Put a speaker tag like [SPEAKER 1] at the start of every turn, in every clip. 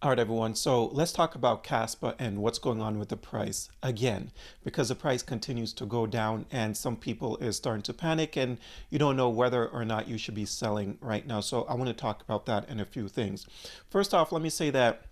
[SPEAKER 1] All right, everyone. So let's talk about Kaspa and what's going on with the price again, because the price continues to go down and some people is starting to panic and you don't know whether or not you should be selling right now. So I want to talk about that and a few things. First off, let me say that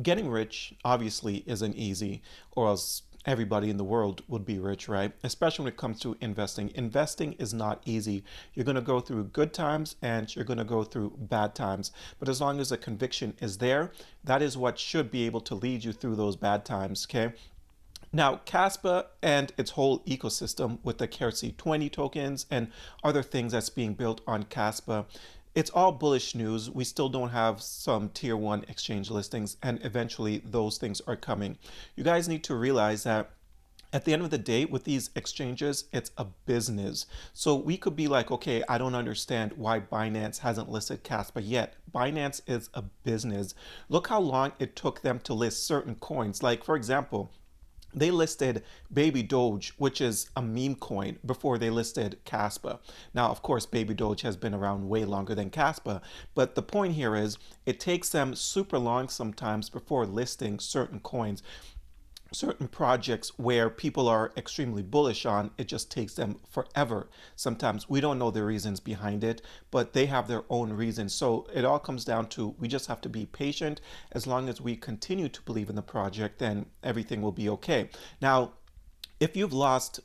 [SPEAKER 1] getting rich obviously isn't easy, or else everybody in the world would be rich, right? Especially when it comes to investing. Investing is not easy. You're going to go through good times and you're going to go through bad times. But as long as a conviction is there, that is what should be able to lead you through those bad times, okay? Now, Kaspa and its whole ecosystem with the KRC20 tokens and other things that's being built on Kaspa, it's all bullish news. We still don't have some tier one exchange listings, and eventually those things are coming. You guys need to realize that at the end of the day, with these exchanges, it's a business. So we could be like, okay, I don't understand why Binance hasn't listed Kaspa yet. Binance is a business. Look how long it took them to list certain coins. Like, for example, they listed Baby Doge, which is a meme coin, before they listed Kaspa. Now, of course, Baby Doge has been around way longer than Kaspa, but the point here is it takes them super long sometimes before listing certain coins, certain projects where people are extremely bullish on. It just takes them forever. Sometimes we don't know the reasons behind it, but they have their own reasons. So it all comes down to we just have to be patient. As long as we continue to believe in the project, then everything will be okay. Now, if you've lost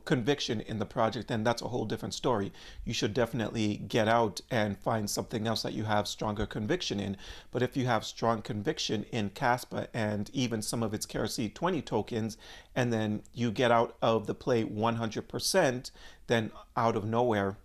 [SPEAKER 1] conviction in the project, then that's a whole different story. You should definitely get out and find something else that you have stronger conviction in. But if you have strong conviction in Kaspa and even some of its KRC20 tokens, and then you get out of the play 100%, then out of nowhere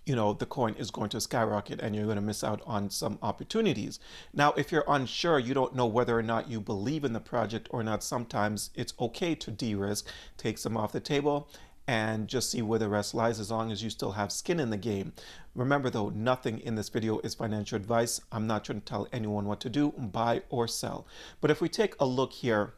[SPEAKER 1] the coin is going to skyrocket and you're going to miss out on some opportunities. Now, if you're unsure, you don't know whether or not you believe in the project or not, sometimes it's okay to de-risk, take some off the table, and just see where the rest lies as long as you still have skin in the game. Remember though, nothing in this video is financial advice. I'm not trying to tell anyone what to do, buy or sell. But if we take a look here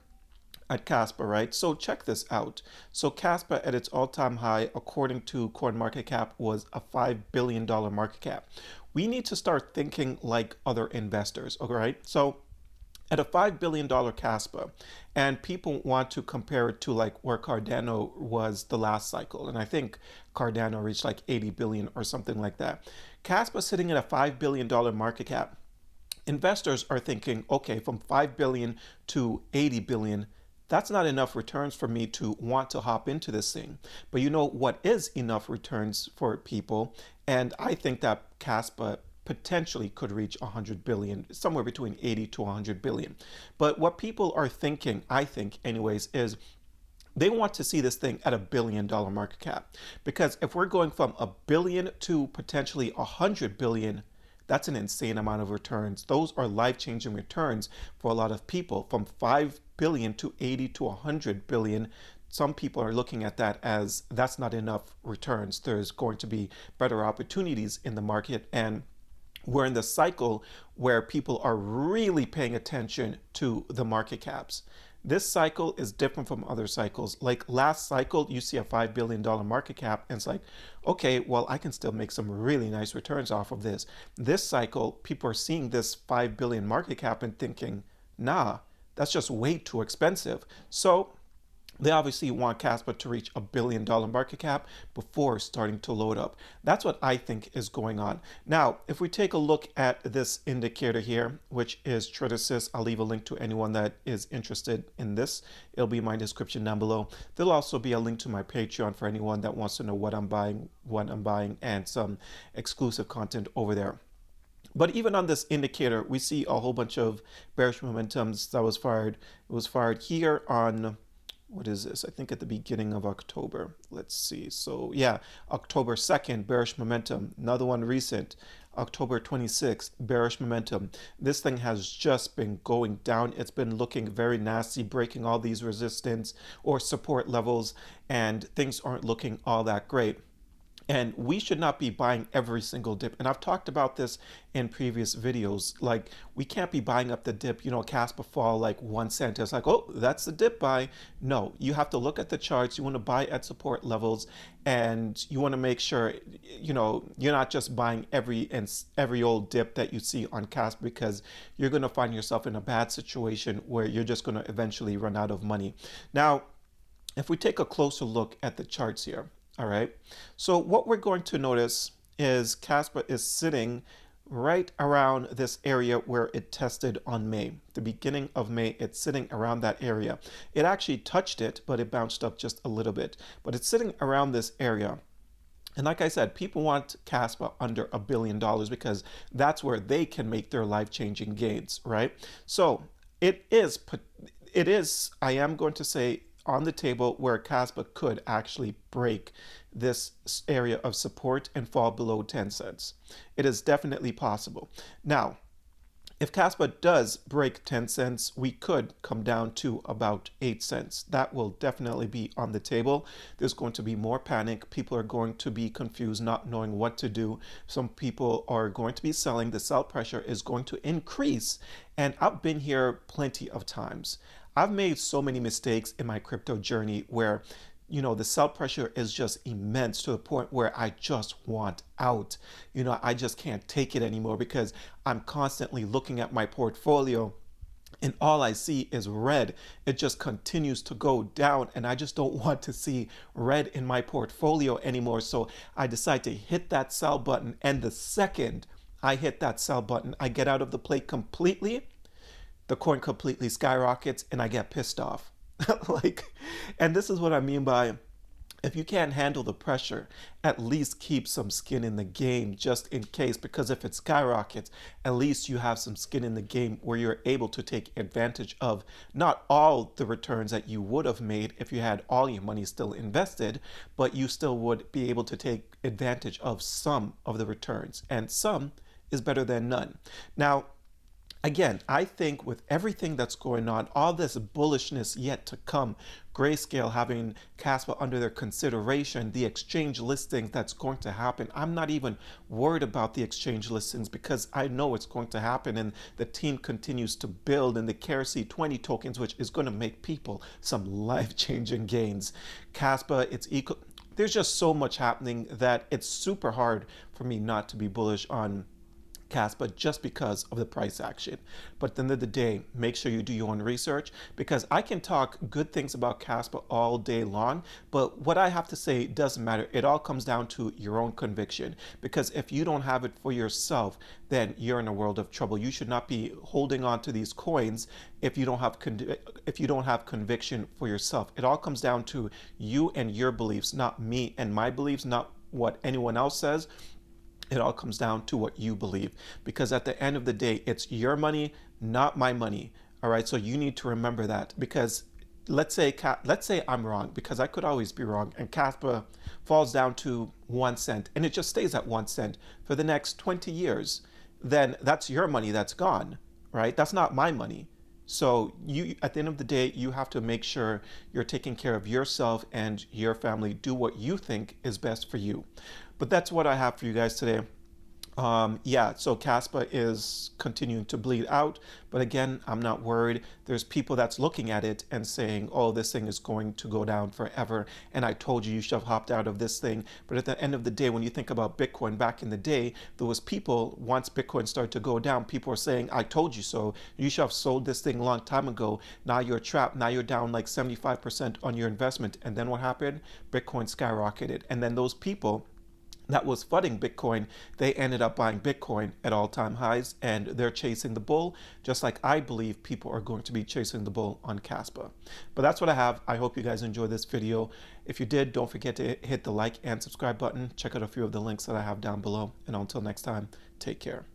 [SPEAKER 1] at Kaspa, right? So check this out. So Kaspa at its all-time high, according to CoinMarketCap, was a $5 billion market cap. We need to start thinking like other investors, all right? So at a $5 billion Kaspa, and people want to compare it to like where Cardano was the last cycle. And I think Cardano reached like 80 billion or something like that. Kaspa sitting at a $5 billion market cap. Investors are thinking, okay, from 5 billion to 80 billion, that's not enough returns for me to want to hop into this thing. But you know what is enough returns for people? And I think that Kaspa potentially could reach 100 billion, somewhere between 80 to 100 billion. But what people are thinking, I think anyways, is they want to see this thing at $1 billion market cap. Because if we're going from a billion to potentially 100 billion, that's an insane amount of returns. Those are life-changing returns for a lot of people. From 5 billion to 80 to 100 billion, some people are looking at that as that's not enough returns. There's going to be better opportunities in the market, and we're in the cycle where people are really paying attention to the market caps. This cycle is different from other cycles. Like last cycle, you see a $5 billion market cap, and it's like, okay, well, I can still make some really nice returns off of this. This cycle, people are seeing this 5 billion market cap and thinking, nah, that's just way too expensive. So they obviously want Kaspa to reach $1 billion market cap before starting to load up. That's what I think is going on. Now, if we take a look at this indicator here, which is TraderSys, I'll leave a link to anyone that is interested in this. It'll be in my description down below. There'll also be a link to my Patreon for anyone that wants to know what I'm buying, and some exclusive content over there. But even on this indicator, we see a whole bunch of bearish momentums that was fired. It was fired here on, what is this? I think at the beginning of October. Let's see. So yeah, October 2nd, bearish momentum. Another one recent, October 26th, bearish momentum. This thing has just been going down. It's been looking very nasty, breaking all these resistance or support levels, and things aren't looking all that great. And we should not be buying every single dip. And I've talked about this in previous videos. Like, we can't be buying up the dip, Kaspa fall like 1 cent. It's like, oh, that's the dip buy. No, you have to look at the charts. You want to buy at support levels, and you want to make sure, you're not just buying every old dip that you see on Kaspa, because you're going to find yourself in a bad situation where you're just going to eventually run out of money. Now, if we take a closer look at the charts here, all right, so what we're going to notice is Kaspa is sitting right around this area where it tested on May. The beginning of May, it's sitting around that area. It actually touched it, but it bounced up just a little bit. But it's sitting around this area. And like I said, people want Kaspa under $1 billion because that's where they can make their life-changing gains, right? So it is, I am going to say, on the table where Kaspa could actually break this area of support and fall below 10 cents. It is definitely possible. Now, if Kaspa does break 10 cents, we could come down to about 8 cents. That will definitely be on the table. There's going to be more panic. People are going to be confused, not knowing what to do. Some people are going to be selling. The sell pressure is going to increase. And I've been here plenty of times. I've made so many mistakes in my crypto journey where, the sell pressure is just immense to the point where I just want out. I just can't take it anymore because I'm constantly looking at my portfolio and all I see is red. It just continues to go down, and I just don't want to see red in my portfolio anymore. So I decide to hit that sell button, and the second I hit that sell button, I get out of the play completely. The coin completely skyrockets and I get pissed off. And this is what I mean by, if you can't handle the pressure, at least keep some skin in the game just in case, because if it skyrockets, at least you have some skin in the game where you're able to take advantage of not all the returns that you would have made if you had all your money still invested, but you still would be able to take advantage of some of the returns, and some is better than none. Now, again, I think with everything that's going on, all this bullishness yet to come, Grayscale having Kaspa under their consideration, the exchange listings that's going to happen, I'm not even worried about the exchange listings because I know it's going to happen, and the team continues to build, and the KRC20 tokens, which is going to make people some life-changing gains. Kaspa, it's equal. There's just so much happening that it's super hard for me not to be bullish on Kaspa just because of the price action. But at the end of the day, make sure you do your own research, because I can talk good things about Kaspa all day long, but what I have to say doesn't matter. It all comes down to your own conviction, because if you don't have it for yourself, then you're in a world of trouble. You should not be holding on to these coins if you don't have conviction for yourself. It all comes down to you and your beliefs, not me and my beliefs, not what anyone else says. It all comes down to what you believe, because at the end of the day, it's your money, not my money. All right. So you need to remember that, because let's say I'm wrong, because I could always be wrong, and Kaspa falls down to 1 cent and it just stays at 1 cent for the next 20 years. Then that's your money that's gone, right? That's not my money. So you, at the end of the day, you have to make sure you're taking care of yourself and your family. Do what you think is best for you. But that's what I have for you guys today. Yeah, so Kaspa is continuing to bleed out, but again, I'm not worried. There's people that's looking at it and saying, oh, this thing is going to go down forever, and I told you should have hopped out of this thing. But at the end of the day, when you think about Bitcoin back in the day, there was people, once Bitcoin started to go down, people were saying, I told you so. You should have sold this thing a long time ago. Now you're trapped. Now you're down like 75% on your investment. And then what happened? Bitcoin skyrocketed. And then those people that was flooding Bitcoin, they ended up buying Bitcoin at all-time highs, and they're chasing the bull, just like I believe people are going to be chasing the bull on Kaspa. But that's what I have. I hope you guys enjoyed this video. If you did, don't forget to hit the like and subscribe button. Check out a few of the links that I have down below. And until next time, take care.